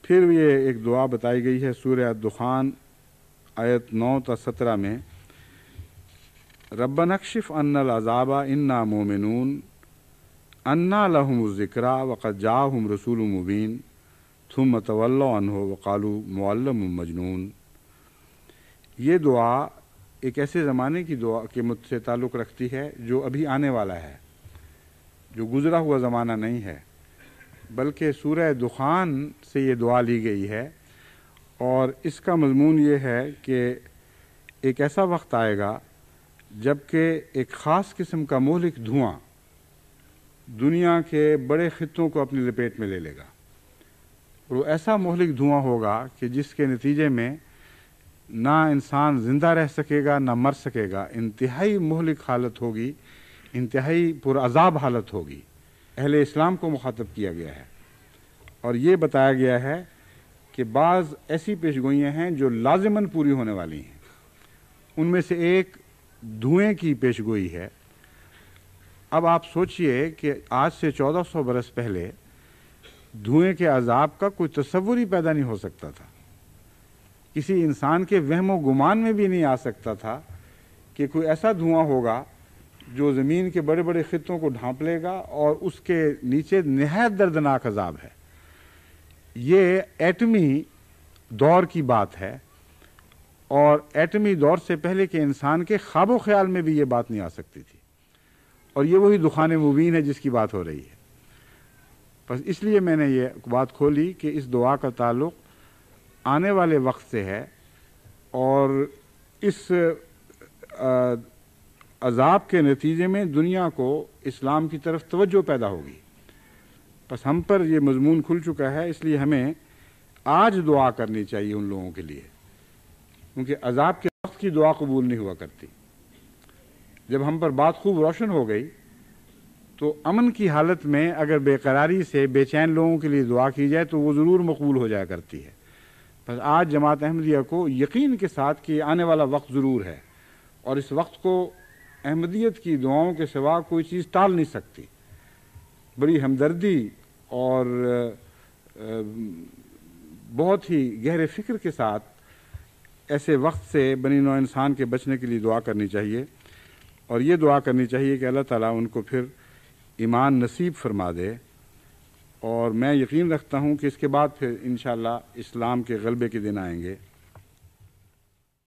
پھر یہ ایک دعا بتائی گئی ہے سورہ الدخان آیت 9 تا 17 میں، ربنا اکشف عنا العذاب انا مومنون انا لهم الذکری وقد جاءهم رسول مبین ثم تولوا عنہ وقالوا معلم مجنون۔ یہ دعا ایک ایسے زمانے کی دعا کے سے تعلق رکھتی ہے جو ابھی آنے والا ہے، جو گزرا ہوا زمانہ نہیں ہے، بلکہ سورہ دخان سے یہ دعا لی گئی ہے، اور اس کا مضمون یہ ہے کہ ایک ایسا وقت آئے گا جب کہ ایک خاص قسم کا مہلک دھواں دنیا کے بڑے خطوں کو اپنی لپیٹ میں لے لے گا، اور وہ ایسا مہلک دھواں ہوگا کہ جس کے نتیجے میں نہ انسان زندہ رہ سکے گا نہ مر سکے گا، انتہائی مہلک حالت ہوگی، انتہائی پرعذاب حالت ہوگی۔ اہل اسلام کو مخاطب کیا گیا ہے، اور یہ بتایا گیا ہے کہ بعض ایسی پیشگوئیاں ہیں جو لازماً پوری ہونے والی ہیں۔ ان میں سے ایک دھوئیں کی پیشگوئی ہے۔ اب آپ سوچئے کہ آج سے 1400 برس پہلے دھوئیں کے عذاب کا کوئی تصور ہی پیدا نہیں ہو سکتا تھا، کسی انسان کے وہم و گمان میں بھی نہیں آ سکتا تھا کہ کوئی ایسا دھواں ہوگا جو زمین کے بڑے بڑے خطوں کو ڈھانپ لے گا، اور اس کے نیچے نہایت دردناک عذاب ہے۔ یہ ایٹمی دور کی بات ہے، اور ایٹمی دور سے پہلے کے انسان کے خواب و خیال میں بھی یہ بات نہیں آ سکتی تھی، اور یہ وہی دخان مبین ہے جس کی بات ہو رہی ہے۔ بس اس لیے میں نے یہ بات کھولی کہ اس دعا کا تعلق آنے والے وقت سے ہے، اور اس عذاب کے نتیجے میں دنیا کو اسلام کی طرف توجہ پیدا ہوگی۔ بس ہم پر یہ مضمون کھل چکا ہے، اس لیے ہمیں آج دعا کرنی چاہیے ان لوگوں کے لیے، کیونکہ عذاب کے وقت کی دعا قبول نہیں ہوا کرتی۔ جب ہم پر بات خوب روشن ہو گئی تو امن کی حالت میں اگر بے قراری سے بے چین لوگوں کے لیے دعا کی جائے تو وہ ضرور مقبول ہو جایا کرتی ہے۔ بس آج جماعت احمدیہ کو یقین کے ساتھ کہ آنے والا وقت ضرور ہے، اور اس وقت کو احمدیت کی دعاؤں کے سوا کوئی چیز ٹال نہیں سکتی۔ بڑی ہمدردی اور بہت ہی گہرے فکر کے ساتھ ایسے وقت سے بنی نوع انسان کے بچنے کے لیے دعا کرنی چاہیے، اور یہ دعا کرنی چاہیے کہ اللہ تعالیٰ ان کو پھر ایمان نصیب فرما دے، اور میں یقین رکھتا ہوں کہ اس کے بعد پھر انشاءاللہ اسلام کے غلبے کے دن آئیں گے۔